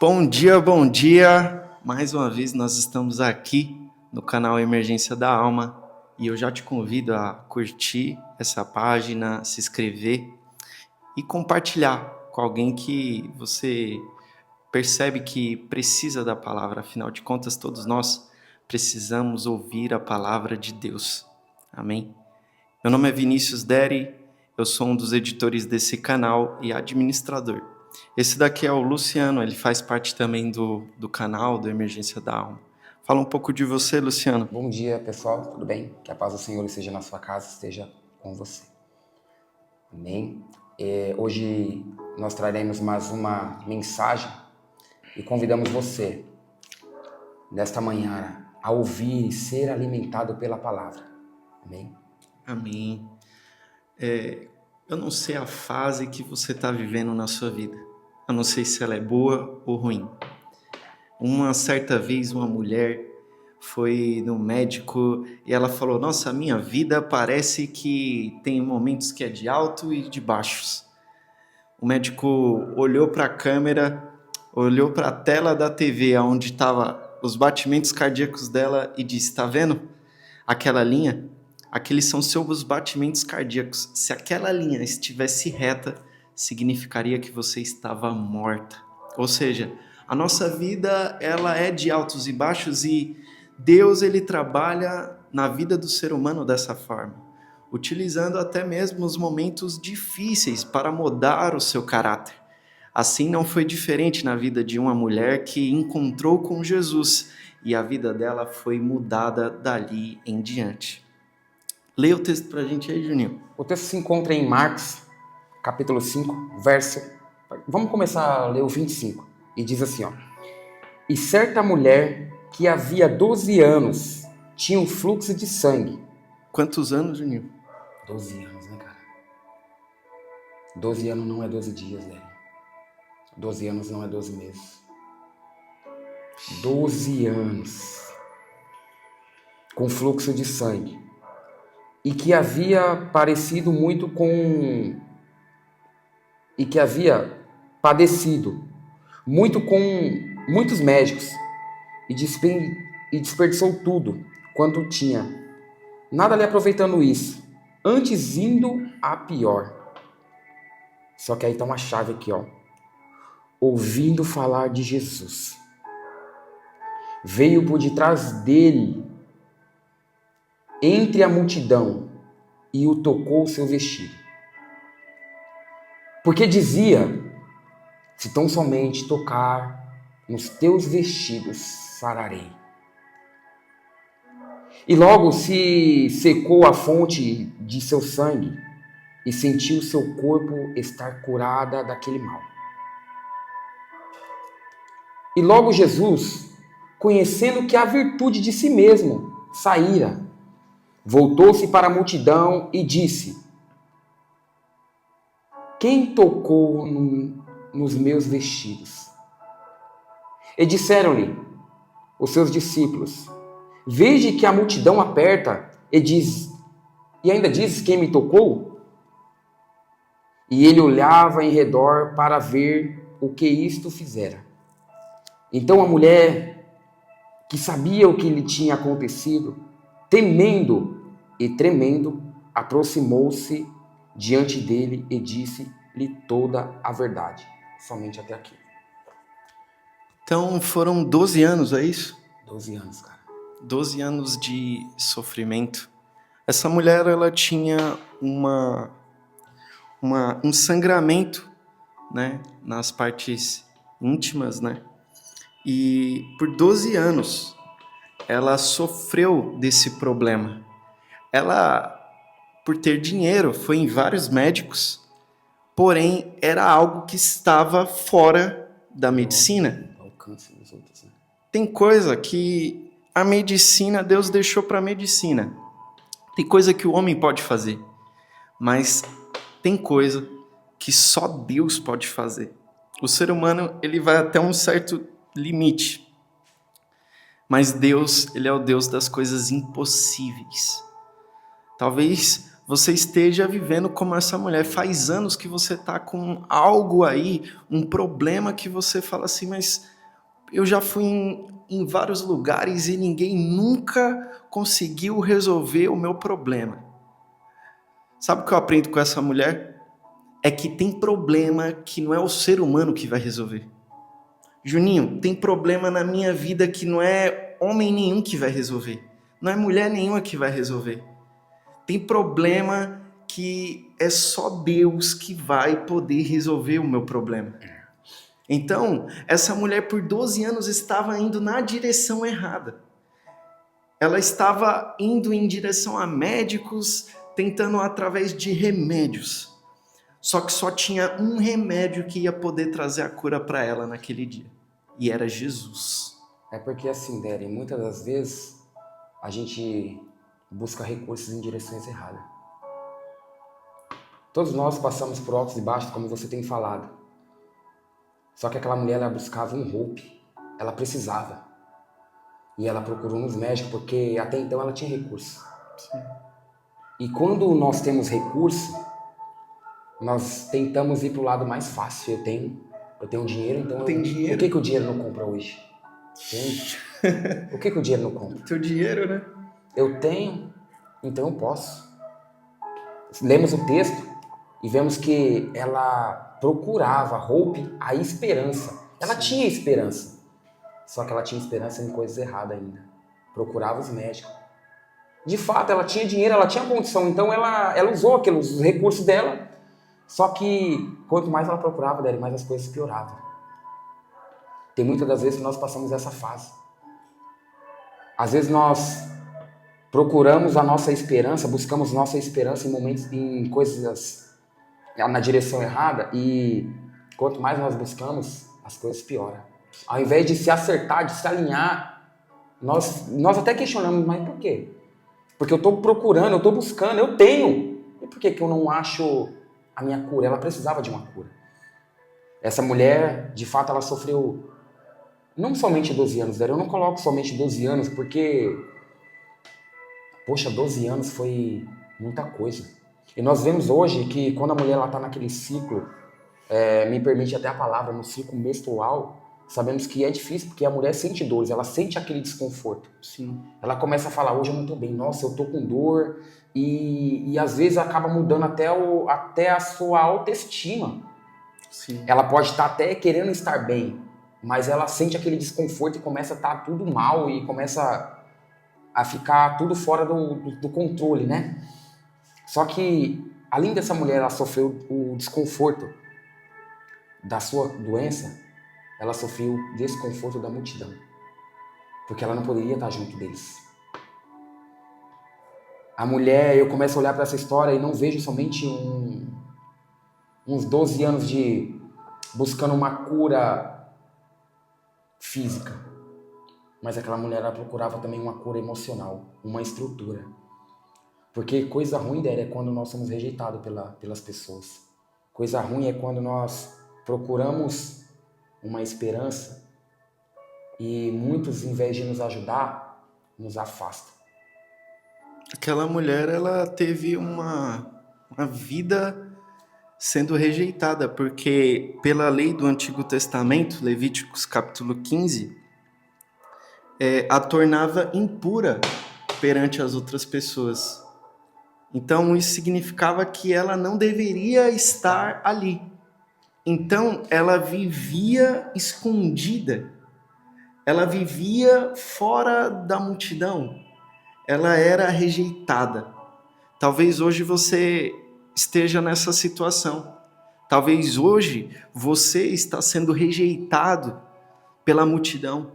Bom dia, bom dia! Mais uma vez nós estamos aqui no canal Emergência da Alma e eu já te convido a curtir essa página, se inscrever e compartilhar com alguém que você percebe que precisa da palavra. Afinal de contas, todos nós precisamos ouvir a palavra de Deus. Amém? Meu nome é Vinícius Deri, eu sou um dos editores desse canal e administrador. Esse daqui é o Luciano, ele faz parte também do canal do Emergência da Alma. Fala um pouco de você, Luciano. Bom dia, pessoal, tudo bem? Que a paz do Senhor esteja na sua casa, esteja com você. Amém? Hoje nós traremos mais uma mensagem e convidamos você, nesta manhã, a ouvir e ser alimentado pela palavra. Amém? Amém. Eu não sei a fase que você está vivendo na sua vida. Eu não sei se ela é boa ou ruim. Uma certa vez uma mulher foi no médico e ela falou: nossa, a minha vida parece que tem momentos que é de alto e de baixos. O médico olhou para a câmera, olhou para a tela da TV onde estavam os batimentos cardíacos dela e disse: tá vendo aquela linha? Aqueles são seus batimentos cardíacos. Se aquela linha estivesse reta, significaria que você estava morta. Ou seja, a nossa vida ela é de altos e baixos e Deus ele trabalha na vida do ser humano dessa forma, utilizando até mesmo os momentos difíceis para mudar o seu caráter. Assim não foi diferente na vida de uma mulher que encontrou com Jesus e a vida dela foi mudada dali em diante. Leia o texto pra gente aí, Juninho. O texto se encontra em Marcos, capítulo 5, verso... Vamos começar a ler o 25. E diz assim, ó. E certa mulher que havia 12 anos tinha um fluxo de sangue. Quantos anos, Juninho? 12 anos, né, cara? 12 anos não é 12 dias, velho. 12 anos não é 12 meses. 12 anos. Com fluxo de sangue. E que havia padecido muito com muitos médicos e desperdiçou tudo quanto tinha, nada lhe aproveitando isso, antes indo a pior. Só que aí tá uma chave aqui, ó. Ouvindo falar de Jesus, veio por detrás dele, entre a multidão, e o tocou o seu vestido. Porque dizia: se tão somente tocar nos teus vestidos, sararei. E logo se secou a fonte de seu sangue e sentiu seu corpo estar curada daquele mal. E logo Jesus, conhecendo que a virtude de si mesmo saíra, voltou-se para a multidão e disse: quem tocou nos meus vestidos? E disseram-lhe os seus discípulos: veja que a multidão aperta e ainda diz: quem me tocou? E ele olhava em redor para ver o que isto fizera. Então a mulher, que sabia o que lhe tinha acontecido, temendo e tremendo, aproximou-se diante dele e disse-lhe toda a verdade. Somente até aqui. Então foram 12 anos, é isso? 12 anos, cara. 12 anos de sofrimento. Essa mulher, ela tinha um sangramento, né, nas partes íntimas, né? E por 12 anos ela sofreu desse problema. Ela, por ter dinheiro, foi em vários médicos, porém era algo que estava fora da medicina. Alcance dos outros, né? Tem coisa que a medicina, Deus deixou para a medicina. Tem coisa que o homem pode fazer, mas tem coisa que só Deus pode fazer. O ser humano, ele vai até um certo limite, mas Deus, ele é o Deus das coisas impossíveis. Talvez você esteja vivendo como essa mulher. Faz anos que você está com algo aí, um problema que você fala assim, mas eu já fui em vários lugares e ninguém nunca conseguiu resolver o meu problema. Sabe o que eu aprendo com essa mulher? É que tem problema que não é o ser humano que vai resolver. Juninho, tem problema na minha vida que não é homem nenhum que vai resolver. Não é mulher nenhuma que vai resolver. Tem problema que é só Deus que vai poder resolver o meu problema. Então, essa mulher por 12 anos estava indo na direção errada. Ela estava indo em direção a médicos, tentando através de remédios. Só que só tinha um remédio que ia poder trazer a cura para ela naquele dia. E era Jesus. É porque assim, Deren, muitas das vezes a gente busca recursos em direções erradas. Todos nós passamos por altos e baixos, como você tem falado. Só que aquela mulher, ela buscava um hope. Ela precisava. E ela procurou nos médicos, porque até então ela tinha recurso. Sim. E quando nós temos recurso, nós tentamos ir para o lado mais fácil. Eu tenho dinheiro, então dinheiro? O que o dinheiro não compra hoje? Entende? O que o dinheiro não compra? Teu dinheiro, né? Eu tenho, então eu posso. Lemos o texto e vemos que ela procurava, Hope, a esperança. Ela tinha esperança, só que ela tinha esperança em coisas erradas ainda. Procurava os médicos. De fato, ela tinha dinheiro, ela tinha condição, então ela usou os recursos dela. Só que quanto mais ela procurava, mais as coisas pioravam. Tem muitas das vezes que nós passamos essa fase. Às vezes nós procuramos a nossa esperança, buscamos nossa esperança em momentos, em coisas na direção errada, e quanto mais nós buscamos, as coisas pioram. Ao invés de se acertar, de se alinhar, nós até questionamos, mas por quê? Porque eu estou procurando, eu estou buscando, eu tenho. E por que eu não acho a minha cura? Ela precisava de uma cura. Essa mulher, de fato, ela sofreu não somente 12 anos, eu não coloco somente 12 anos, porque, poxa, 12 anos foi muita coisa. E nós vemos hoje que quando a mulher está naquele ciclo, me permite até a palavra, no ciclo menstrual, sabemos que é difícil, porque a mulher sente dores, ela sente aquele desconforto. Sim. Ela começa a falar, hoje eu não estou bem, nossa, eu estou com dor, e às vezes acaba mudando até a sua autoestima. Sim. Ela pode estar até querendo estar bem, mas ela sente aquele desconforto e começa a estar tudo mal e começa a ficar tudo fora do controle, né? Só que, além dessa mulher, ela sofreu o desconforto da sua doença, ela sofreu o desconforto da multidão, porque ela não poderia estar junto deles. A mulher, eu começo a olhar para essa história e não vejo somente uns 12 anos de buscando uma cura física, mas aquela mulher, ela procurava também uma cura emocional, uma estrutura. Porque coisa ruim dela é quando nós somos rejeitados pelas pessoas. Coisa ruim é quando nós procuramos uma esperança e muitos, em vez de nos ajudar, nos afastam. Aquela mulher, ela teve uma vida sendo rejeitada, porque pela lei do Antigo Testamento, Levíticos capítulo 15, a tornava impura perante as outras pessoas. Então isso significava que ela não deveria estar ali. Então ela vivia escondida, ela vivia fora da multidão, ela era rejeitada. Talvez hoje você esteja nessa situação. Talvez hoje você está sendo rejeitado pela multidão.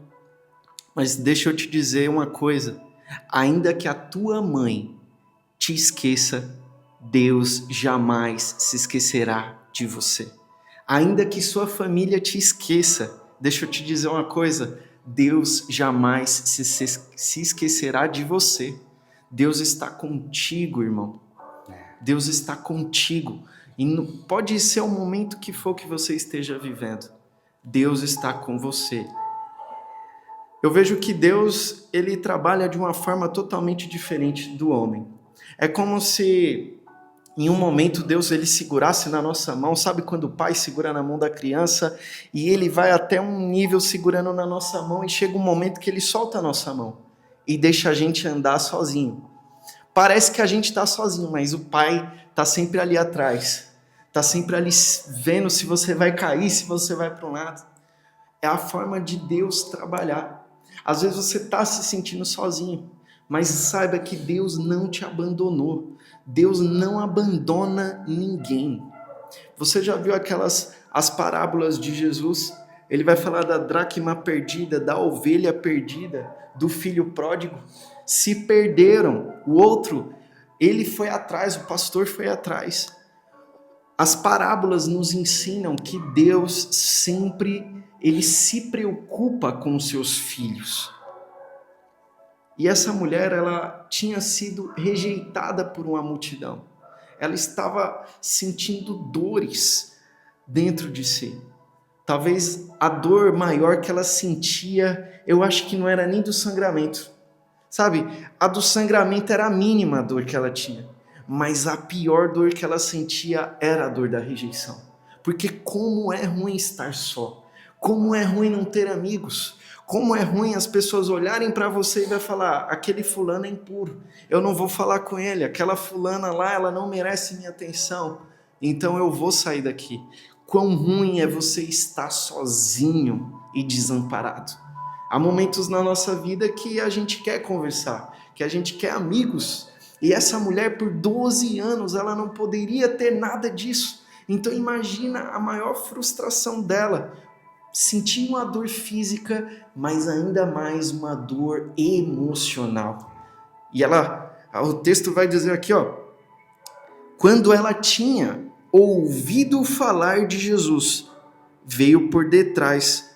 Mas deixa eu te dizer uma coisa, ainda que a tua mãe te esqueça, Deus jamais se esquecerá de você. Ainda que sua família te esqueça, deixa eu te dizer uma coisa, Deus jamais se esquecerá de você. Deus está contigo, irmão. Deus está contigo. E pode ser o momento que for que você esteja vivendo. Deus está com você. Eu vejo que Deus, ele trabalha de uma forma totalmente diferente do homem. É como se em um momento Deus ele segurasse na nossa mão, sabe quando o pai segura na mão da criança e ele vai até um nível segurando na nossa mão e chega um momento que ele solta a nossa mão e deixa a gente andar sozinho. Parece que a gente está sozinho, mas o pai está sempre ali atrás, está sempre ali vendo se você vai cair, se você vai para um lado. É a forma de Deus trabalhar. Às vezes você está se sentindo sozinho, mas saiba que Deus não te abandonou. Deus não abandona ninguém. Você já viu as parábolas de Jesus? Ele vai falar da dracma perdida, da ovelha perdida, do filho pródigo. Se perderam, o outro, ele foi atrás, o pastor foi atrás. As parábolas nos ensinam que Deus sempre, ele se preocupa com os seus filhos. E essa mulher, ela tinha sido rejeitada por uma multidão. Ela estava sentindo dores dentro de si. Talvez a dor maior que ela sentia, eu acho que não era nem do sangramento. Sabe, a do sangramento era a mínima dor que ela tinha. Mas a pior dor que ela sentia era a dor da rejeição. Porque como é ruim estar só. Como é ruim não ter amigos. Como é ruim as pessoas olharem para você e vai falar, aquele fulano é impuro, eu não vou falar com ele, aquela fulana lá, ela não merece minha atenção, então eu vou sair daqui. Quão ruim é você estar sozinho e desamparado. Há momentos na nossa vida que a gente quer conversar, que a gente quer amigos, e essa mulher por 12 anos, ela não poderia ter nada disso. Então imagina a maior frustração dela, sentir uma dor física, mas ainda mais uma dor emocional. E o texto vai dizer aqui, quando ela tinha ouvido falar de Jesus, veio por detrás,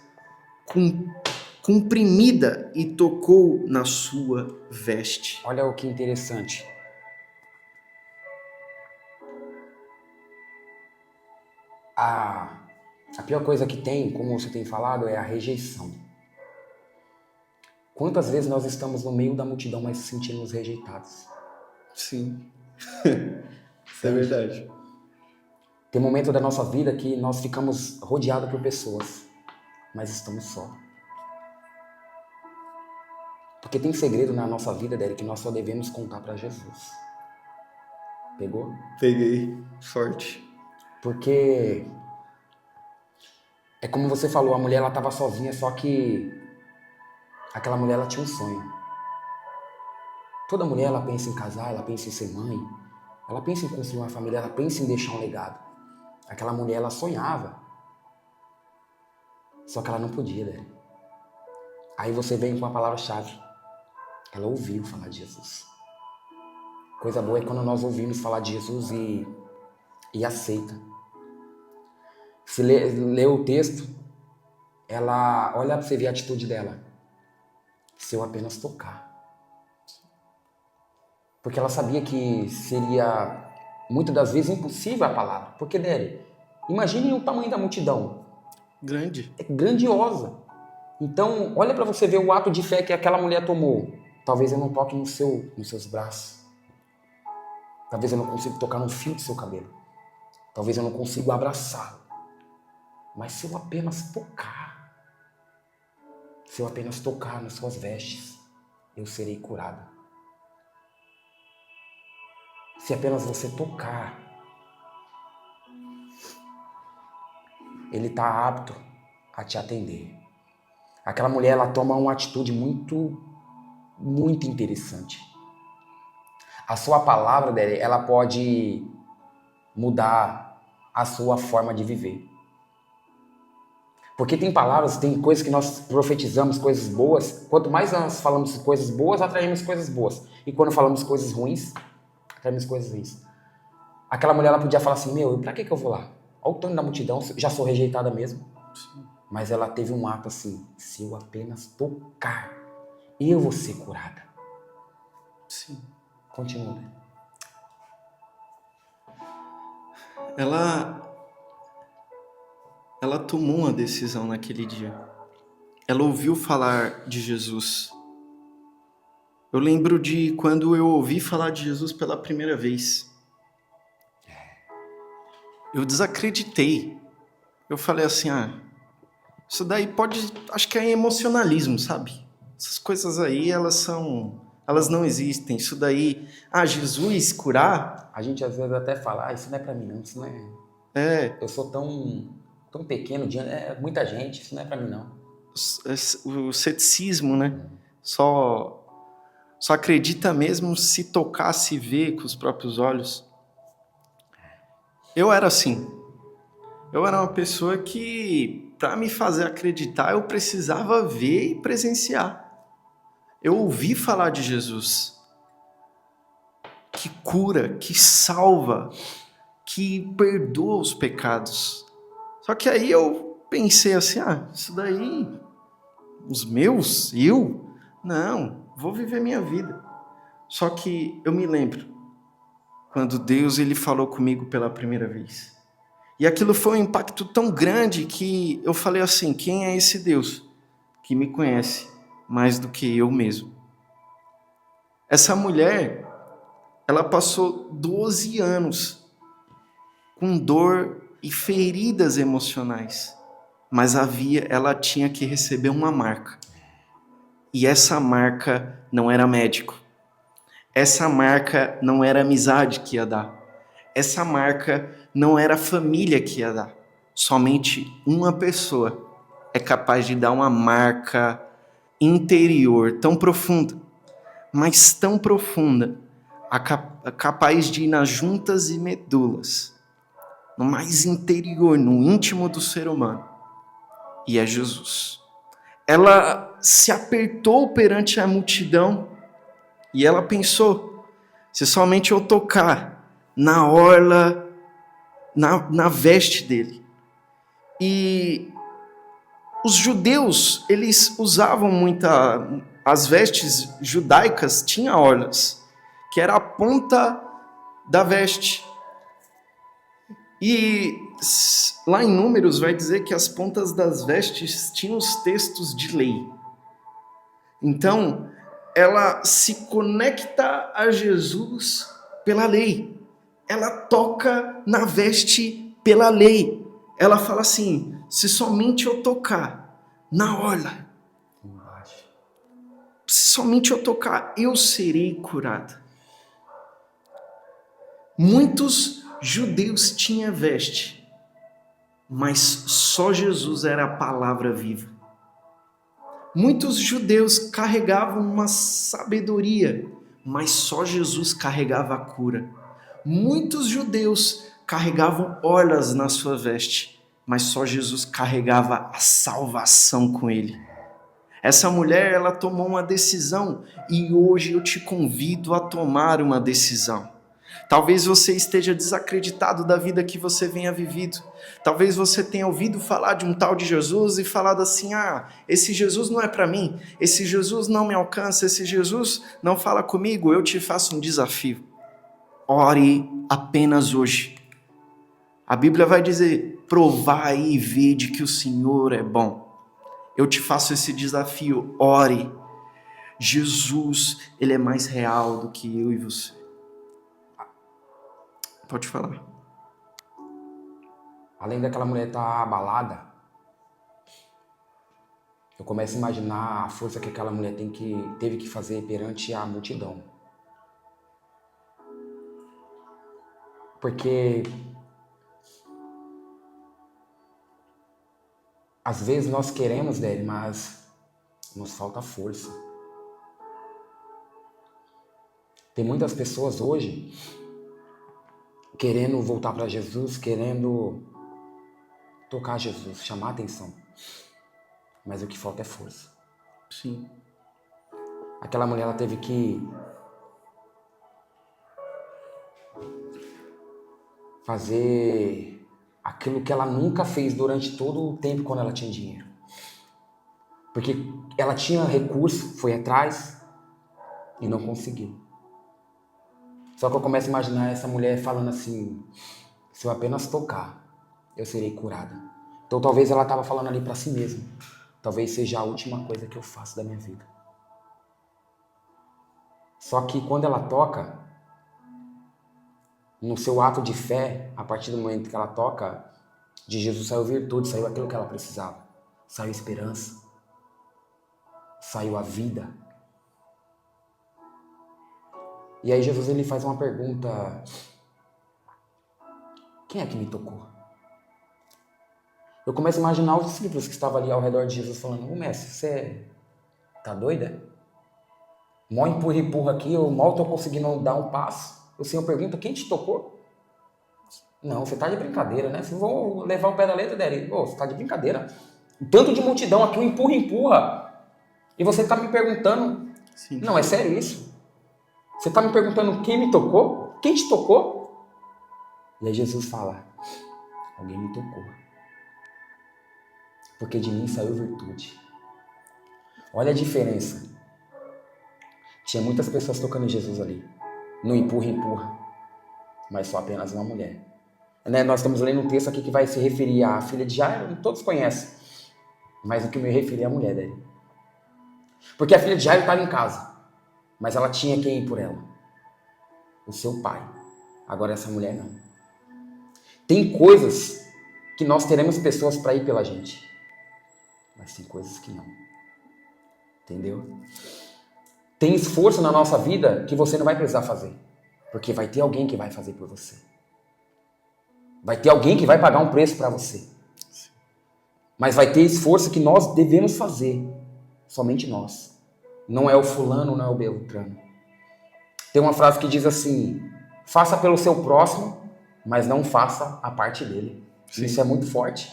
comprimida e tocou na sua veste. Olha o que interessante. A pior coisa que tem, como você tem falado, é a rejeição. Quantas vezes nós estamos no meio da multidão, mas sentimos rejeitados? Sim, isso é verdade. Tem momento da nossa vida que nós ficamos rodeados por pessoas, mas estamos só. Porque tem segredo na nossa vida, Derek, que nós só devemos contar para Jesus. Pegou? Peguei, forte. Porque é como você falou, a mulher ela estava sozinha, só que aquela mulher ela tinha um sonho. Toda mulher ela pensa em casar, ela pensa em ser mãe, ela pensa em construir uma família, ela pensa em deixar um legado. Aquela mulher ela sonhava, só que ela não podia, né? Aí você vem com a palavra-chave. Ela ouviu falar de Jesus. Coisa boa é quando nós ouvimos falar de Jesus e aceita. Se lê o texto, ela olha para você ver a atitude dela. Se eu apenas tocar. Porque ela sabia que seria, muitas das vezes, impossível a palavra. Porque, Dere, imagine o tamanho da multidão. Grande. É grandiosa. Então, olha para você ver o ato de fé que aquela mulher tomou. Talvez eu não toque nos seus braços. Talvez eu não consiga tocar no fio do seu cabelo. Talvez eu não consiga abraçá-lo. Mas se eu apenas tocar nas suas vestes, eu serei curada. Se apenas você tocar, Ele está apto a te atender. Aquela mulher, ela toma uma atitude muito, muito interessante. A sua palavra, ela pode mudar a sua forma de viver. Porque tem palavras, tem coisas que nós profetizamos, coisas boas. Quanto mais nós falamos coisas boas, atraímos coisas boas. E quando falamos coisas ruins, atraímos coisas ruins. Aquela mulher, ela podia falar assim, pra que eu vou lá? Olha o tamanho da multidão, já sou rejeitada mesmo. Sim. Mas ela teve um ato assim, se eu apenas tocar, eu vou ser curada. Sim. Continua. Ela tomou uma decisão naquele dia. Ela ouviu falar de Jesus. Eu lembro de quando eu ouvi falar de Jesus pela primeira vez. eu desacreditei. Eu falei assim, isso daí pode, acho que é emocionalismo, sabe? Essas coisas aí, elas não existem. Isso daí, Jesus curar, A gente às vezes até fala, isso não é pra mim não, isso não é... é, Eu sou tão pequeno, muita gente, isso não é pra mim não. o ceticismo, né? Só acredita mesmo se tocar, se ver com os próprios olhos. Eu era assim. Eu era uma pessoa que, para me fazer acreditar, eu precisava ver e presenciar. Eu ouvi falar de Jesus, que cura, que salva, que perdoa os pecados. Só que aí eu pensei assim, isso daí, os meus, eu? Não, vou viver minha vida. Só que eu me lembro quando Deus ele falou comigo pela primeira vez. E aquilo foi um impacto tão grande que eu falei assim, quem é esse Deus que me conhece mais do que eu mesmo? Essa mulher, ela passou 12 anos com dor e feridas emocionais, mas ela tinha que receber uma marca. E essa marca não era médico. Essa marca não era amizade que ia dar. Essa marca não era família que ia dar. Somente uma pessoa é capaz de dar uma marca interior tão profunda, mas tão profunda, capaz de ir nas juntas e medulas, no mais interior, no íntimo do ser humano. E é Jesus. Ela se apertou perante a multidão e ela pensou, se somente eu tocar na orla, na veste dele. E os judeus, eles usavam as vestes judaicas tinham orlas, que era a ponta da veste. E lá em Números vai dizer que as pontas das vestes tinham os textos de lei. Então, ela se conecta a Jesus pela lei. Ela toca na veste pela lei. Ela fala assim, se somente eu tocar na orla, se somente eu tocar, eu serei curada. Muitos judeus tinham veste, mas só Jesus era a palavra viva. Muitos judeus carregavam uma sabedoria, mas só Jesus carregava a cura. Muitos judeus carregavam orlas na sua veste, mas só Jesus carregava a salvação com ele. Essa mulher, ela tomou uma decisão e hoje eu te convido a tomar uma decisão. Talvez você esteja desacreditado da vida que você venha vivido. Talvez você tenha ouvido falar de um tal de Jesus e falado assim, esse Jesus não é para mim, esse Jesus não me alcança, esse Jesus não fala comigo. Eu te faço um desafio. Ore apenas hoje. A Bíblia vai dizer, provai e vede que o Senhor é bom. Eu te faço esse desafio, ore. Jesus, ele é mais real do que eu e você. Pode falar. Além daquela mulher estar abalada, eu começo a imaginar a força que aquela mulher teve que fazer perante a multidão. Porque às vezes nós queremos dele, mas nos falta força. Tem muitas pessoas hoje querendo voltar para Jesus, querendo tocar Jesus, chamar a atenção. Mas o que falta é força. Sim. Aquela mulher, ela teve que fazer aquilo que ela nunca fez durante todo o tempo quando ela tinha dinheiro. Porque ela tinha recurso, foi atrás e não conseguiu. Só que eu começo a imaginar essa mulher falando assim, se eu apenas tocar, eu serei curada. Então talvez ela estava falando ali para si mesma. Talvez seja a última coisa que eu faço da minha vida. Só que quando ela toca, no seu ato de fé, a partir do momento que ela toca, de Jesus saiu virtude, saiu aquilo que ela precisava. Saiu esperança. Saiu a vida. E aí Jesus ele faz uma pergunta: quem é que me tocou? Eu começo a imaginar os discípulos que estavam ali ao redor de Jesus falando: ô mestre, você tá doido, é? Mó empurra aqui, eu mal tô conseguindo dar um passo. O Senhor pergunta: quem te tocou? Não, você tá de brincadeira, né? Vocês vão levar o pé da letra dele. Ô, você tá de brincadeira. Um tanto de multidão aqui, um empurra. E você tá me perguntando... Sim. Não, é sério isso? Você tá me perguntando quem me tocou? Quem te tocou? E aí Jesus fala: alguém me tocou. Porque de mim saiu virtude. Olha a diferença. Tinha muitas pessoas tocando em Jesus ali. No empurra. Mas só apenas uma mulher. Né? Nós estamos lendo um texto aqui que vai se referir à filha de Jairo. Todos conhecem. Mas o que eu me referi é a mulher dele. Porque a filha de Jairo estava em casa. Mas ela tinha quem ir por ela. O seu pai. Agora essa mulher não. Tem coisas que nós teremos pessoas para ir pela gente. Mas tem coisas que não. Entendeu? Tem esforço na nossa vida que você não vai precisar fazer. Porque vai ter alguém que vai fazer por você. Vai ter alguém que vai pagar um preço para você. Mas vai ter esforço que nós devemos fazer. Somente nós. Não é o fulano, não é o beltrano. Tem uma frase que diz assim: faça pelo seu próximo, mas não faça a parte dele. Sim. Isso é muito forte.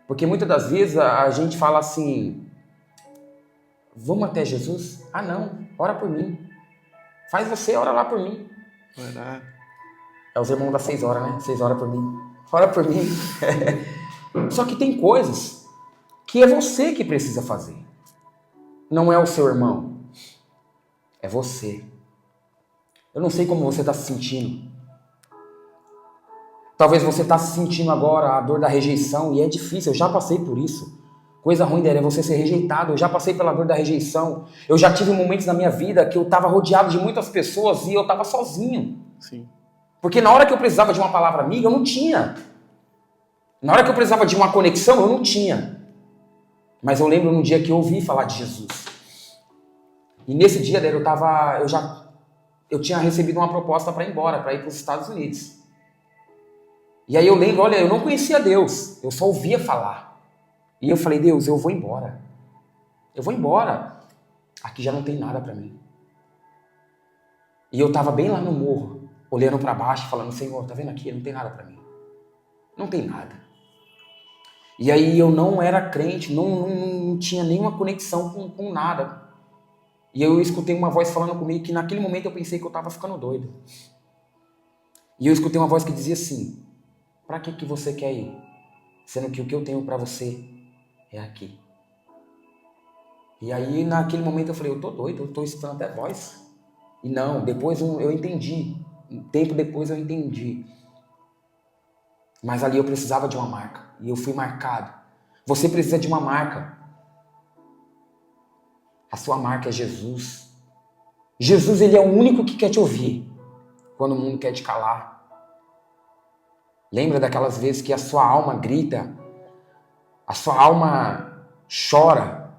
Porque muitas das vezes a gente fala assim: vamos até Jesus? Ah não, ora por mim. Faz você, ora lá por mim. Orar. É os irmãos das 6 horas, né? 6 horas por mim. Ora por mim. Só que tem coisas que é você que precisa fazer. Não é o seu irmão. É você. Eu não sei como você está se sentindo. Talvez você está se sentindo agora a dor da rejeição, e é difícil, eu já passei por isso. Coisa ruim dela é você ser rejeitado, eu já passei pela dor da rejeição. Eu já tive momentos na minha vida que eu estava rodeado de muitas pessoas e eu estava sozinho. Sim. Porque na hora que eu precisava de uma palavra amiga, eu não tinha. Na hora que eu precisava de uma conexão, eu não tinha. Mas eu lembro num dia que eu ouvi falar de Jesus. E nesse dia, eu tinha recebido uma proposta para ir embora, para ir para os Estados Unidos. E aí eu lembro, olha, eu não conhecia Deus, eu só ouvia falar. E eu falei: Deus, eu vou embora. Eu vou embora. Aqui já não tem nada para mim. E eu estava bem lá no morro, olhando para baixo, falando: Senhor, tá vendo aqui? Não tem nada para mim. Não tem nada. E aí eu não era crente, não tinha nenhuma conexão com nada. E eu escutei uma voz falando comigo que naquele momento eu pensei que eu estava ficando doido. E eu escutei uma voz que dizia assim: para que você quer ir? Sendo que o que eu tenho para você é aqui. E aí naquele momento eu falei: eu tô doido, eu tô escutando até voz. E não, depois eu entendi. Um tempo depois eu entendi. Mas ali eu precisava de uma marca. E eu fui marcado. Você precisa de uma marca. A sua marca é Jesus. Jesus, ele é o único que quer te ouvir quando o mundo quer te calar. Lembra daquelas vezes que a sua alma grita, a sua alma chora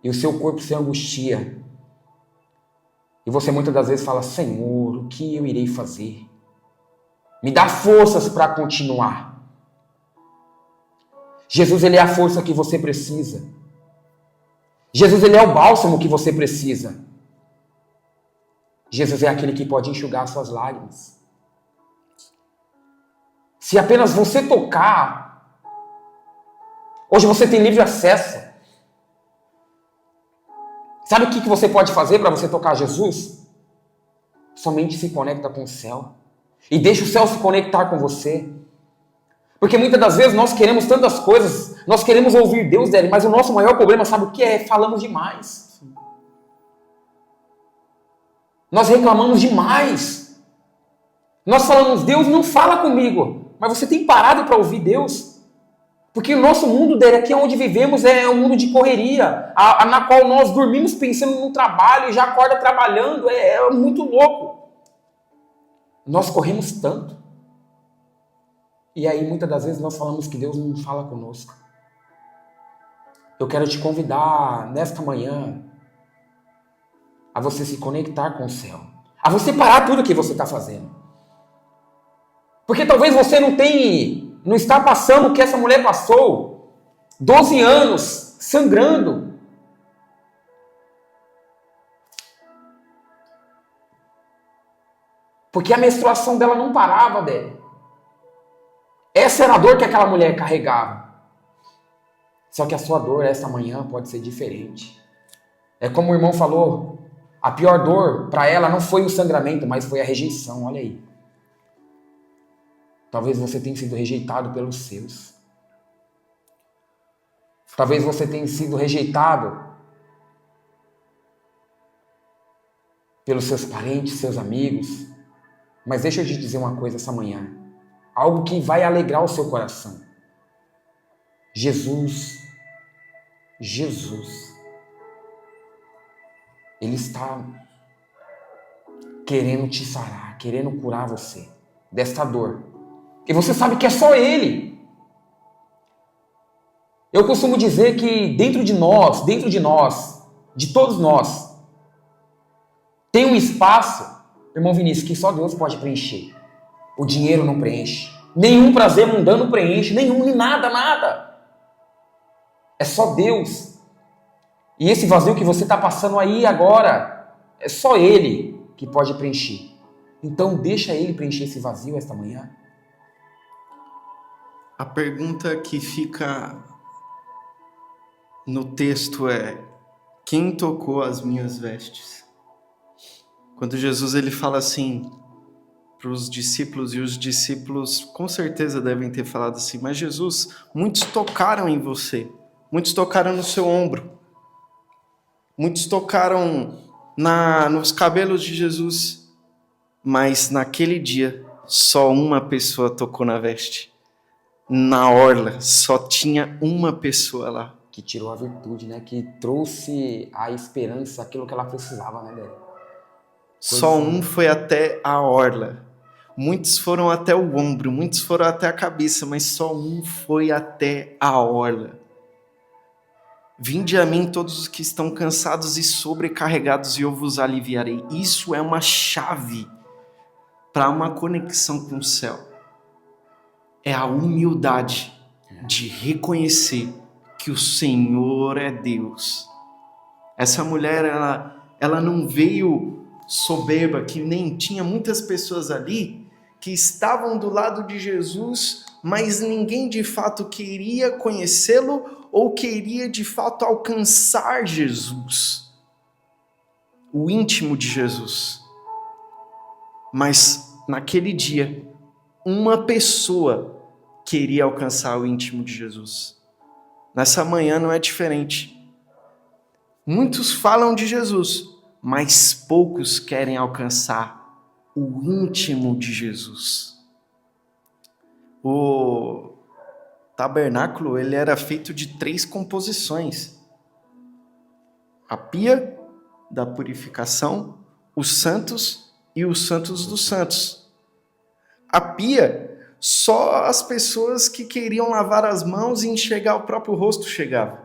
e o seu corpo se angustia. E você muitas das vezes fala: Senhor, o que eu irei fazer? Me dá forças para continuar. Jesus, ele é a força que você precisa. Jesus, ele é o bálsamo que você precisa. Jesus é aquele que pode enxugar as suas lágrimas. Se apenas você tocar, hoje você tem livre acesso. Sabe o que você pode fazer para você tocar Jesus? Somente se conecta com o céu. E deixa o céu se conectar com você. Porque muitas das vezes nós queremos tantas coisas, nós queremos ouvir Deus dele, mas o nosso maior problema, sabe o que é? Falamos demais. Nós reclamamos demais. Nós falamos: Deus, não fala comigo. Mas você tem parado para ouvir Deus? Porque o nosso mundo dele, aqui onde vivemos, é um mundo de correria, na qual nós dormimos pensando no trabalho e já acorda trabalhando, é muito louco. Nós corremos tanto. E aí, muitas das vezes, nós falamos que Deus não fala conosco. Eu quero te convidar, nesta manhã, a você se conectar com o céu. A você parar tudo que você está fazendo. Porque talvez você não está passando o que essa mulher passou. 12 anos, sangrando. Porque a menstruação dela não parava, dela. Essa era a dor que aquela mulher carregava. Só que a sua dor essa manhã pode ser diferente. É como o irmão falou, a pior dor para ela não foi o sangramento, mas foi a rejeição, olha aí. Talvez você tenha sido rejeitado pelos seus. Talvez você tenha sido rejeitado pelos seus parentes, seus amigos. Mas deixa eu te dizer uma coisa essa manhã. Algo que vai alegrar o seu coração. Jesus, Ele está querendo te sarar, querendo curar você desta dor. E você sabe que é só Ele. Eu costumo dizer que dentro de nós, de todos nós, tem um espaço, irmão Vinícius, que só Deus pode preencher. O dinheiro não preenche. Nenhum prazer mundano preenche. Nem nada. É só Deus. E esse vazio que você está passando aí agora, é só Ele que pode preencher. Então deixa Ele preencher esse vazio esta manhã. A pergunta que fica no texto é: quem tocou as minhas vestes? Quando Jesus ele fala assim para os discípulos, e os discípulos com certeza devem ter falado assim: mas Jesus, muitos tocaram em você, muitos tocaram no seu ombro, muitos tocaram nos cabelos de Jesus, mas naquele dia só uma pessoa tocou na veste. Na orla só tinha uma pessoa lá. Que tirou a virtude, né? Que trouxe a esperança, aquilo que ela precisava, né, Débora? Só um foi até a orla. Muitos foram até o ombro, muitos foram até a cabeça, mas só um foi até a orla. Vinde a mim todos os que estão cansados e sobrecarregados, e eu vos aliviarei. Isso é uma chave para uma conexão com o céu. É a humildade de reconhecer que o Senhor é Deus. Essa mulher, ela não veio soberba, que nem tinha muitas pessoas ali que estavam do lado de Jesus, mas ninguém de fato queria conhecê-lo ou queria de fato alcançar Jesus, o íntimo de Jesus. Mas naquele dia, uma pessoa queria alcançar o íntimo de Jesus. Nessa manhã não é diferente. Muitos falam de Jesus, mas poucos querem alcançar o íntimo de Jesus. O tabernáculo ele era feito de 3 composições: a pia da purificação, os santos e os santos dos santos. A pia, só as pessoas que queriam lavar as mãos e enxergar o próprio rosto chegavam.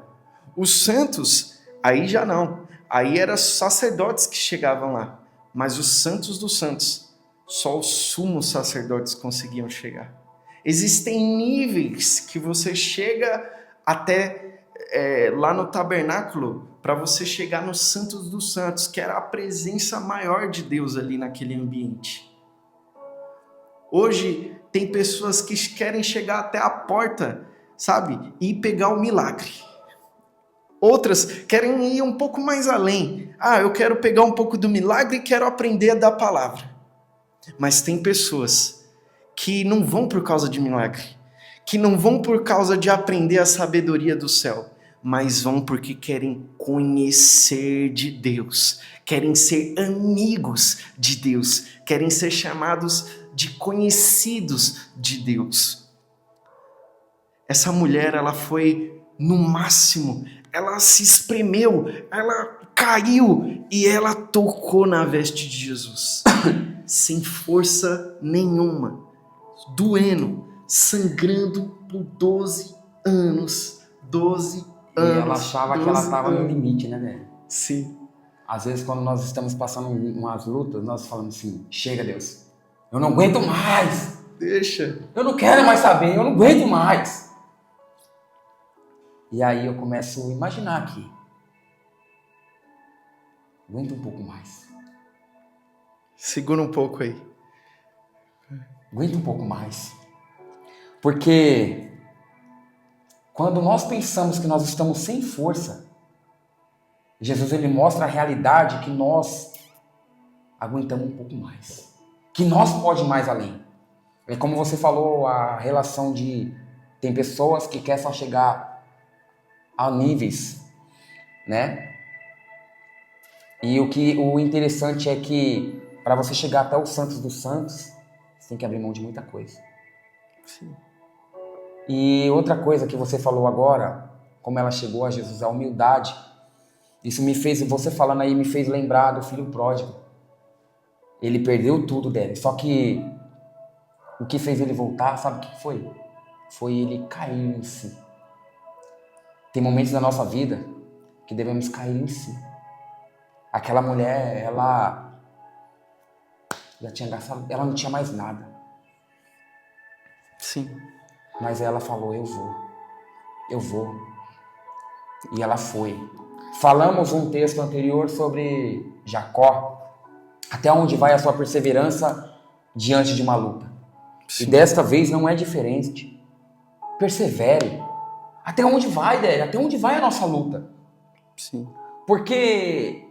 Os santos, aí já não. Aí eram sacerdotes que chegavam lá. Mas os santos dos santos, só os sumos sacerdotes conseguiam chegar. Existem níveis que você chega até lá no tabernáculo para você chegar nos santos dos santos, que era a presença maior de Deus ali naquele ambiente. Hoje tem pessoas que querem chegar até a porta, sabe? E pegar o milagre. Outras querem ir um pouco mais além. Eu quero pegar um pouco do milagre e quero aprender da palavra. Mas tem pessoas que não vão por causa de milagre, que não vão por causa de aprender a sabedoria do céu, mas vão porque querem conhecer de Deus, querem ser amigos de Deus, querem ser chamados de conhecidos de Deus. Essa mulher, ela foi no máximo, ela se espremeu, ela caiu e ela tocou na veste de Jesus, sem força nenhuma, doendo, sangrando por 12 anos. 12 anos. E ela achava que ela estava no limite, né, velho? Sim. Às vezes, quando nós estamos passando umas lutas, nós falamos assim: chega, Deus, eu não aguento mais. Deixa. Eu não quero mais saber, eu não aguento mais. E aí eu começo a imaginar aqui. Aguenta um pouco mais. Segura um pouco aí. Aguenta um pouco mais. Porque quando nós pensamos que nós estamos sem força, Jesus ele mostra a realidade que nós aguentamos um pouco mais. Que nós pode ir mais além. É como você falou, a relação de... Tem pessoas que querem só chegar a níveis, né? E o interessante é que para você chegar até os santos dos santos, você tem que abrir mão de muita coisa. Sim. E outra coisa que você falou agora, como ela chegou a Jesus, a humildade, isso me fez, você falando aí, me fez lembrar do filho pródigo. Ele perdeu tudo dele, só que o que fez ele voltar, sabe o que foi? Foi ele cair em si. Tem momentos na nossa vida que devemos cair em si. Aquela mulher, ela já tinha gastado, ela não tinha mais nada. Sim. Mas ela falou, eu vou. E ela foi. Falamos um texto anterior sobre Jacó, até onde vai a sua perseverança diante de uma luta. Sim. E desta vez não é diferente. Persevere. Até onde vai, Délio? Até onde vai a nossa luta? Sim. Porque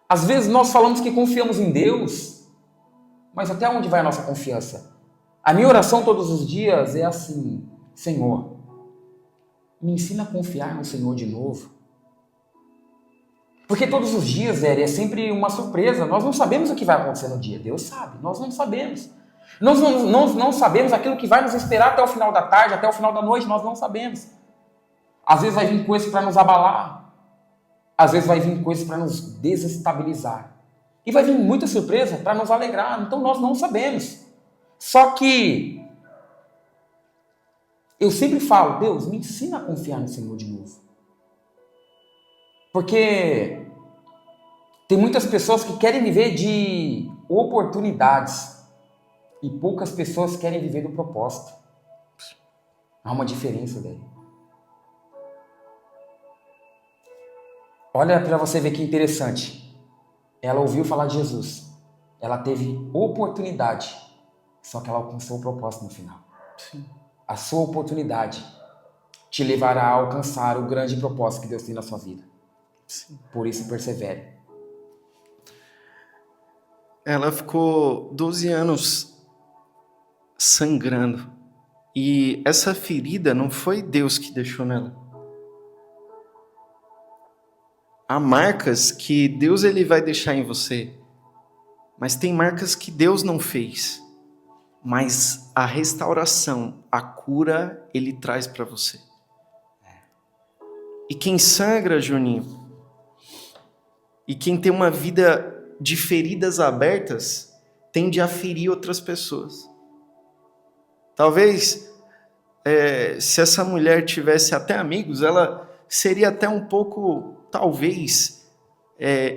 às vezes nós falamos que confiamos em Deus, mas até onde vai a nossa confiança? A minha oração todos os dias é assim: Senhor, me ensina a confiar no Senhor de novo. Porque todos os dias, Délio, é sempre uma surpresa. Nós não sabemos o que vai acontecer no dia. Deus sabe, nós não sabemos. Nós não sabemos aquilo que vai nos esperar até o final da tarde, até o final da noite, nós não sabemos. Às vezes vai vir coisas para nos abalar. Às vezes vai vir coisas para nos desestabilizar. E vai vir muita surpresa para nos alegrar. Então nós não sabemos. Só que eu sempre falo, Deus, me ensina a confiar no Senhor de novo. Porque tem muitas pessoas que querem viver de oportunidades e poucas pessoas querem viver do propósito. Há uma diferença daí. Olha para você ver que interessante. Ela ouviu falar de Jesus. Ela teve oportunidade, só que ela alcançou o propósito no final. Sim. A sua oportunidade te levará a alcançar o grande propósito que Deus tem na sua vida. Sim. Por isso, persevere. Ela ficou 12 anos sangrando. E essa ferida não foi Deus que deixou nela. Há marcas que Deus ele vai deixar em você, mas tem marcas que Deus não fez. Mas a restauração, a cura, ele traz para você. E quem sangra, Juninho, e quem tem uma vida de feridas abertas, tende a ferir outras pessoas. Talvez, se essa mulher tivesse até amigos, ela seria até um pouco, talvez,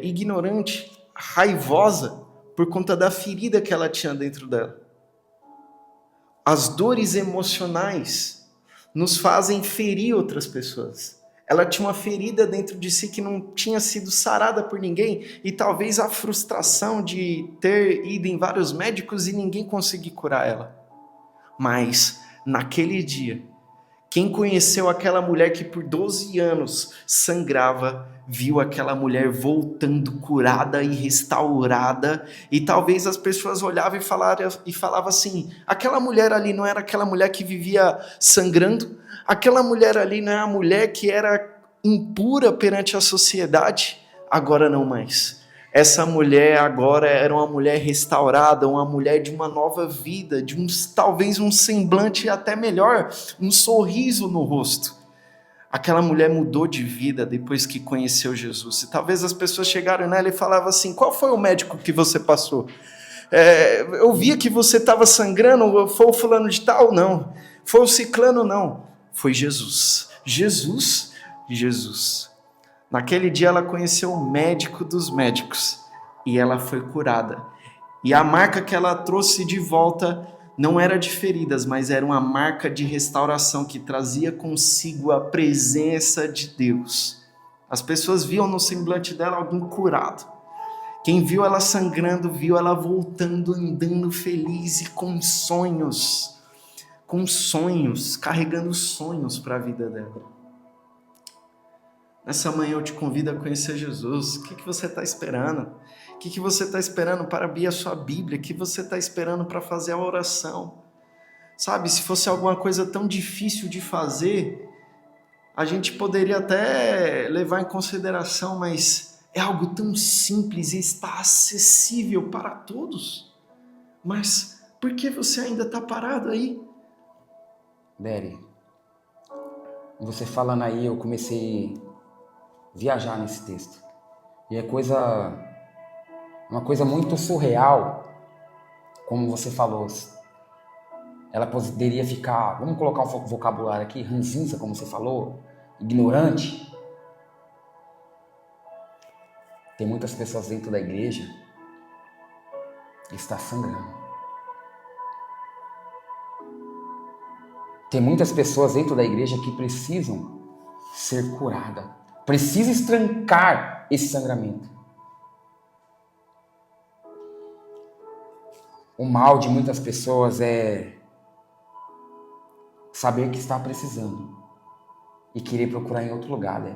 ignorante, raivosa, por conta da ferida que ela tinha dentro dela. As dores emocionais nos fazem ferir outras pessoas. Ela tinha uma ferida dentro de si que não tinha sido sarada por ninguém, e talvez a frustração de ter ido em vários médicos e ninguém conseguir curar ela. Mas, naquele dia, quem conheceu aquela mulher que por 12 anos sangrava, viu aquela mulher voltando curada e restaurada, e talvez as pessoas olhavam e falavam assim, aquela mulher ali não era aquela mulher que vivia sangrando? Aquela mulher ali não é a mulher que era impura perante a sociedade? Agora não mais. Essa mulher agora era uma mulher restaurada, uma mulher de uma nova vida, de talvez um semblante até melhor, um sorriso no rosto. Aquela mulher mudou de vida depois que conheceu Jesus. E talvez as pessoas chegaram nela e falavam assim: qual foi o médico que você passou? Eu via que você estava sangrando, foi o fulano de tal? Não. Foi o ciclano? Não. Foi Jesus. Jesus, Jesus. Naquele dia ela conheceu o médico dos médicos e ela foi curada. E a marca que ela trouxe de volta não era de feridas, mas era uma marca de restauração que trazia consigo a presença de Deus. As pessoas viam no semblante dela alguém curado. Quem viu ela sangrando, viu ela voltando, andando feliz e com sonhos, carregando sonhos para a vida dela. Nessa manhã eu te convido a conhecer Jesus. O que você está esperando? O que você está esperando para abrir a sua Bíblia? O que você está esperando para fazer a oração? Sabe, se fosse alguma coisa tão difícil de fazer, a gente poderia até levar em consideração, mas é algo tão simples e está acessível para todos. Mas por que você ainda está parado aí? Dery, você falando aí, eu comecei a viajar nesse texto. E é uma coisa muito surreal, como você falou. Ela poderia ficar, vamos colocar um vocabulário aqui, ranzinza, como você falou, ignorante. Tem muitas pessoas dentro da igreja que está sangrando. Tem muitas pessoas dentro da igreja que precisam ser curadas. Precisa estrancar esse sangramento. O mal de muitas pessoas é saber que está precisando e querer procurar em outro lugar, né?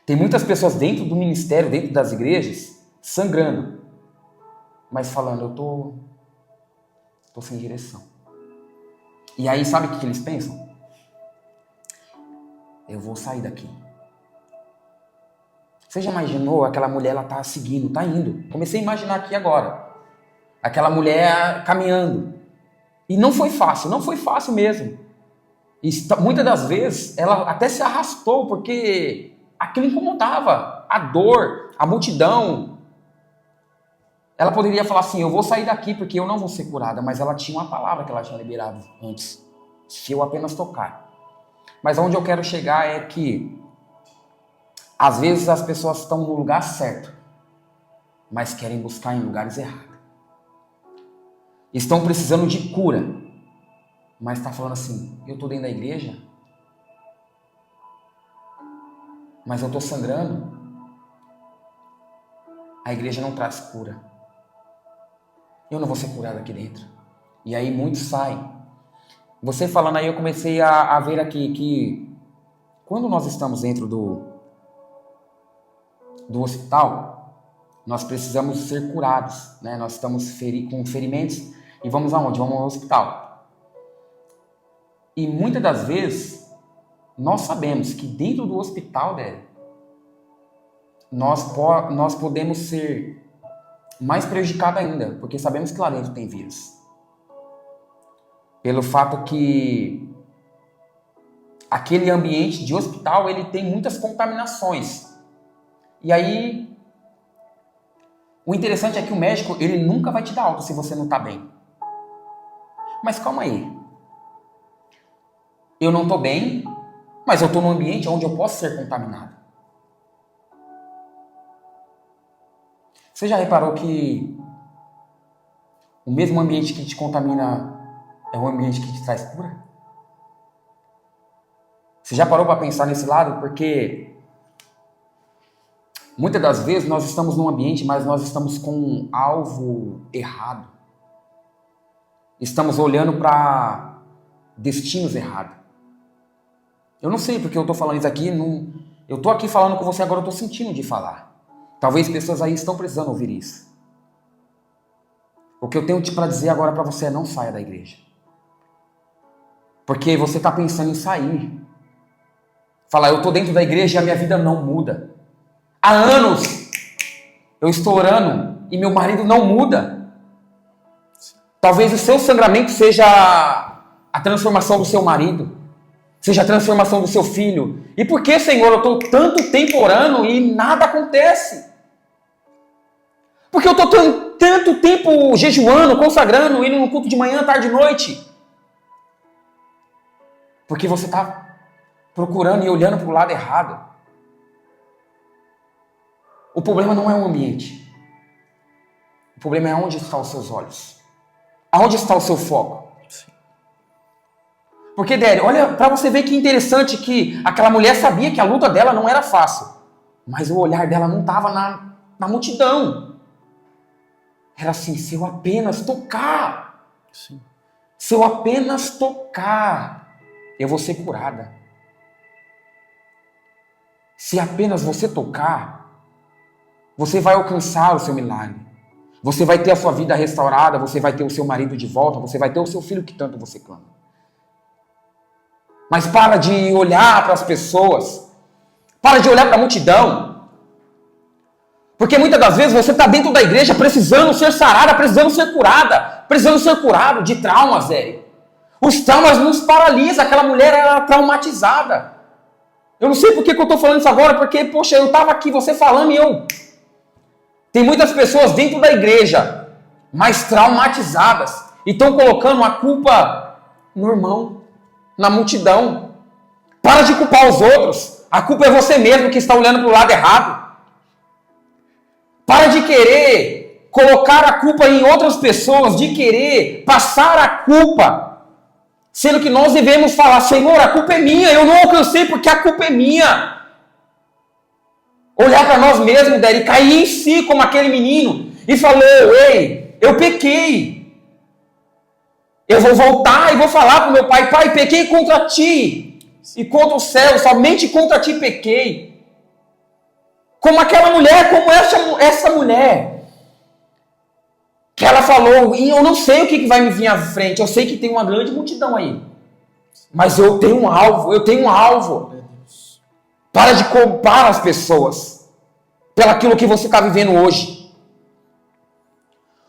Tem muitas pessoas dentro do ministério, dentro das igrejas, sangrando, mas falando: eu tô sem direção. E aí, sabe o que eles pensam? Eu vou sair daqui. Você já imaginou aquela mulher, ela tá seguindo, tá indo. Comecei a imaginar aqui agora. Aquela mulher caminhando. E não foi fácil mesmo. E muitas das vezes, ela até se arrastou, porque aquilo incomodava. A dor, a multidão. Ela poderia falar assim: eu vou sair daqui porque eu não vou ser curada. Mas ela tinha uma palavra que ela tinha liberado antes. Se eu apenas tocar. Mas onde eu quero chegar é que às vezes as pessoas estão no lugar certo, mas querem buscar em lugares errados. Estão precisando de cura, mas está falando assim: eu estou dentro da igreja, mas eu estou sangrando. A igreja não traz cura. Eu não vou ser curado aqui dentro. E aí muitos saem. Você falando aí, eu comecei a ver aqui que quando nós estamos dentro do hospital, nós precisamos ser curados, né? Nós estamos com ferimentos e vamos aonde? Vamos ao hospital. E muitas das vezes, nós sabemos que dentro do hospital, nós podemos ser mais prejudicados ainda, porque sabemos que lá dentro tem vírus. Pelo fato que aquele ambiente de hospital, ele tem muitas contaminações. E aí, o interessante é que o médico, ele nunca vai te dar alta se você não está bem. Mas calma aí. Eu não estou bem, mas eu estou num ambiente onde eu posso ser contaminado. Você já reparou que o mesmo ambiente que te contamina é o ambiente que te traz cura? Você já parou para pensar nesse lado? Porque muitas das vezes nós estamos num ambiente, mas nós estamos com um alvo errado. Estamos olhando para destinos errados. Eu não sei porque eu estou falando isso aqui. Eu estou aqui falando com você agora, eu estou sentindo de falar. Talvez pessoas aí estão precisando ouvir isso. O que eu tenho para dizer agora para você é: não saia da igreja. Porque você está pensando em sair. Falar: eu estou dentro da igreja e a minha vida não muda. Há anos eu estou orando e meu marido não muda. Talvez o seu sangramento seja a transformação do seu marido. seja a transformação do seu filho. E por que, Senhor, eu estou tanto tempo orando e nada acontece? Porque eu estou tanto tempo jejuando, consagrando, indo no culto de manhã, tarde e noite? Porque você está procurando e olhando para o lado errado. O problema não é o ambiente. O problema é onde estão os seus olhos. Aonde está o seu foco. Sim. Porque, Dério, olha para você ver que interessante que aquela mulher sabia que a luta dela não era fácil. Mas o olhar dela não estava na multidão. Era assim, se eu apenas tocar. Sim. Se eu apenas tocar, eu vou ser curada. Se apenas você tocar, você vai alcançar o seu milagre. Você vai ter a sua vida restaurada, você vai ter o seu marido de volta, você vai ter o seu filho que tanto você clama. Mas para de olhar para as pessoas. Para de olhar para a multidão. Porque muitas das vezes você está dentro da igreja precisando ser sarada, precisando ser curada, precisando ser curado de traumas, velho. Os traumas nos paralisam. Aquela mulher era traumatizada. Eu não sei por que eu estou falando isso agora, porque, poxa, eu estava aqui, você falando e eu... Tem muitas pessoas dentro da igreja, mais traumatizadas, e estão colocando a culpa no irmão, na multidão. Para de culpar os outros. A culpa é você mesmo que está olhando para o lado errado. Para de querer colocar a culpa em outras pessoas, de querer passar a culpa. Sendo que nós devemos falar, Senhor, a culpa é minha, eu não alcancei porque a culpa é minha. Olhar para nós mesmos, e cair em si como aquele menino e falou, ei, eu pequei. Eu vou voltar e vou falar para o meu pai, pai, pequei contra ti e contra o céu, somente contra ti pequei. Como aquela mulher, como essa mulher. Que ela falou, e eu não sei o que vai me vir à frente, eu sei que tem uma grande multidão aí. Mas eu tenho um alvo, Para de culpar as pessoas pelaquilo que você está vivendo hoje.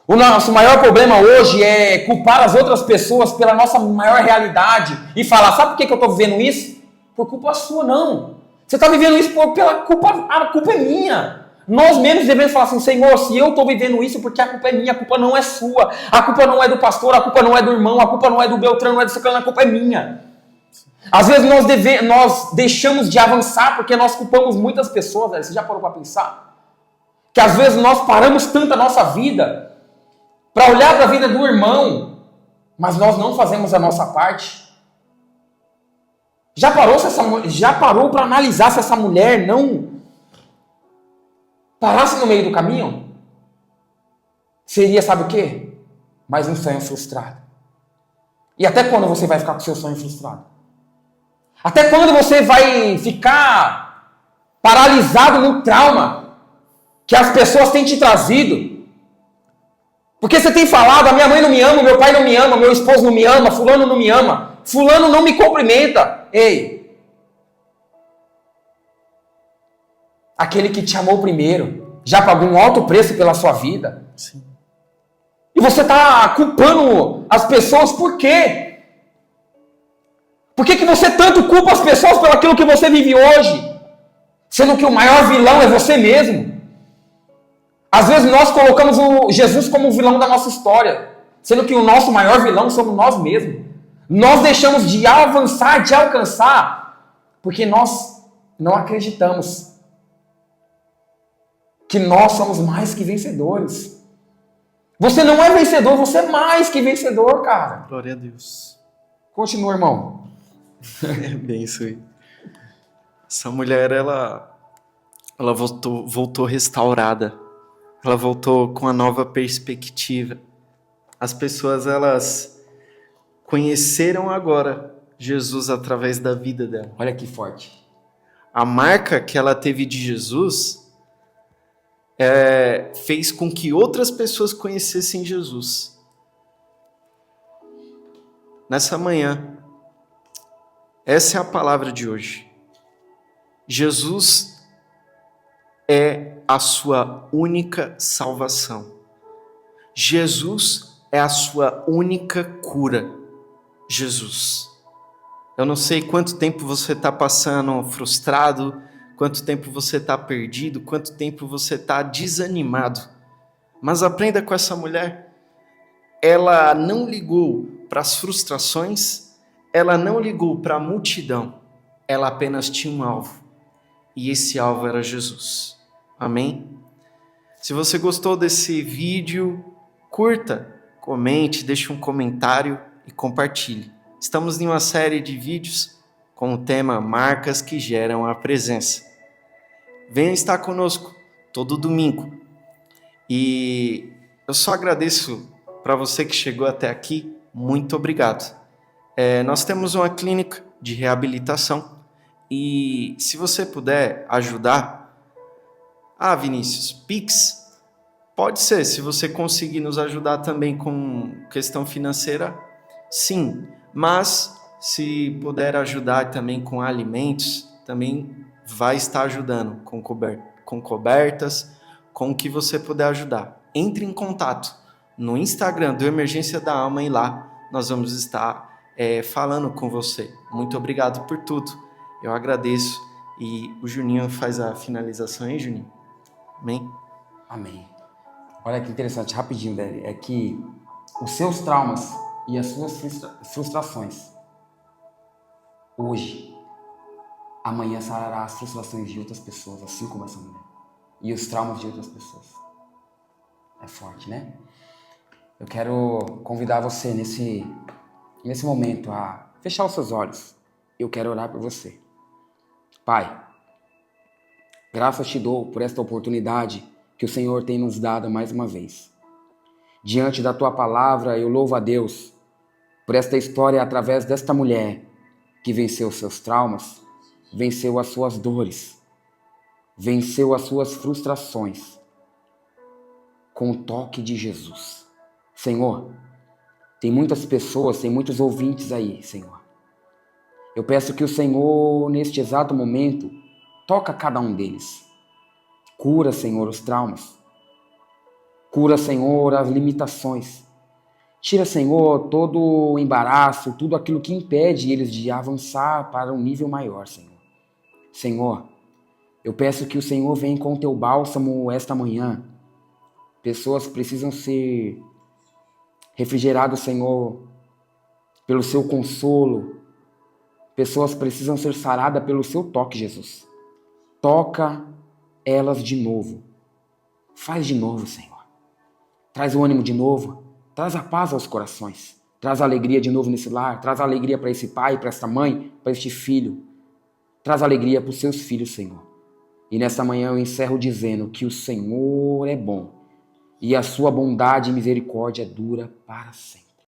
O nosso maior problema hoje é culpar as outras pessoas pela nossa maior realidade e falar, sabe por que eu estou vivendo isso? Por culpa sua, não. Você está vivendo isso pela culpa, a culpa é minha. Nós mesmos devemos falar assim, Senhor, se eu estou vivendo isso porque a culpa é minha, a culpa não é sua, a culpa não é do pastor, a culpa não é do irmão, a culpa não é do Beltrano, não é do Ciclano, a culpa é minha. Às vezes nós deixamos de avançar porque nós culpamos muitas pessoas, velho. Você já parou para pensar? Que às vezes nós paramos tanto a nossa vida para olhar para a vida do irmão, mas nós não fazemos a nossa parte. Já parou para analisar se essa mulher não parasse no meio do caminho? Seria, sabe o quê? Mais um sonho frustrado. E até quando você vai ficar com o seu sonho frustrado? Até quando você vai ficar paralisado no trauma que as pessoas têm te trazido? Porque você tem falado, a minha mãe não me ama, meu pai não me ama, meu esposo não me ama, fulano não me ama, fulano não me cumprimenta. Ei! Aquele que te amou primeiro, já pagou um alto preço pela sua vida. Sim. E você está culpando as pessoas por quê? Por que você tanto culpa as pessoas pelo aquilo que você vive hoje? Sendo que o maior vilão é você mesmo. Às vezes nós colocamos o Jesus como o vilão da nossa história. Sendo que o nosso maior vilão somos nós mesmos. Nós deixamos de avançar, de alcançar, porque nós não acreditamos que nós somos mais que vencedores. Você não é vencedor, você é mais que vencedor, cara. Glória a Deus. Continua, irmão. É bem isso aí. Essa mulher, ela voltou restaurada. Ela voltou com uma nova perspectiva. As pessoas, elas conheceram agora Jesus através da vida dela. Olha que forte. A marca que ela teve de Jesus fez com que outras pessoas conhecessem Jesus. Nessa manhã, essa é a palavra de hoje. Jesus é a sua única salvação. Jesus é a sua única cura. Jesus Eu não sei quanto tempo você está passando frustrado, quanto tempo você está perdido, quanto tempo você está desanimado. Mas aprenda com essa mulher. Ela não ligou para as frustrações, ela não ligou para a multidão, ela apenas tinha um alvo. E esse alvo era Jesus. Amém? Se você gostou desse vídeo, curta, comente, deixe um comentário e compartilhe. Estamos em uma série de vídeos com o tema Marcas que Geram a Presença. Venha estar conosco todo domingo. E eu só agradeço para você que chegou até aqui. Muito obrigado. Nós temos uma clínica de reabilitação e se você puder ajudar... Vinícius, Pix, pode ser, se você conseguir nos ajudar também com questão financeira, sim, mas se puder ajudar também com alimentos, também vai estar ajudando com cobertas, com o que você puder ajudar. Entre em contato no Instagram do Emergência da Alma e lá nós vamos estar falando com você. Muito obrigado por tudo, eu agradeço. E o Juninho faz a finalização aí, Juninho? Amém? Amém. Olha que interessante, rapidinho, Deli, é que os seus traumas e as suas frustrações, hoje, amanhã sarará as frustrações de outras pessoas, assim como essa mulher. E os traumas de outras pessoas. É forte, né? Eu quero convidar você nesse momento a fechar os seus olhos. Eu quero orar por você. Pai, graças te dou por esta oportunidade que o Senhor tem nos dado mais uma vez. Diante da tua palavra, eu louvo a Deus por esta história através desta mulher que venceu seus traumas, venceu as suas dores, venceu as suas frustrações com o toque de Jesus. Senhor, tem muitas pessoas, tem muitos ouvintes aí, Senhor. Eu peço que o Senhor, neste exato momento, toca cada um deles. Cura, Senhor, os traumas. Cura, Senhor, as limitações. Tira, Senhor, todo o embaraço, tudo aquilo que impede eles de avançar para um nível maior, Senhor. Senhor, eu peço que o Senhor venha com o teu bálsamo esta manhã. Pessoas precisam ser refrigeradas, Senhor, pelo seu consolo. Pessoas precisam ser saradas pelo seu toque, Jesus. Toca elas de novo. Faz de novo, Senhor. Traz o ânimo de novo. Traz a paz aos corações. Traz a alegria de novo nesse lar. Traz a alegria para esse pai, para esta mãe, para este filho. Traz alegria para os seus filhos, Senhor. E nessa manhã eu encerro dizendo que o Senhor é bom. E a sua bondade e misericórdia dura para sempre.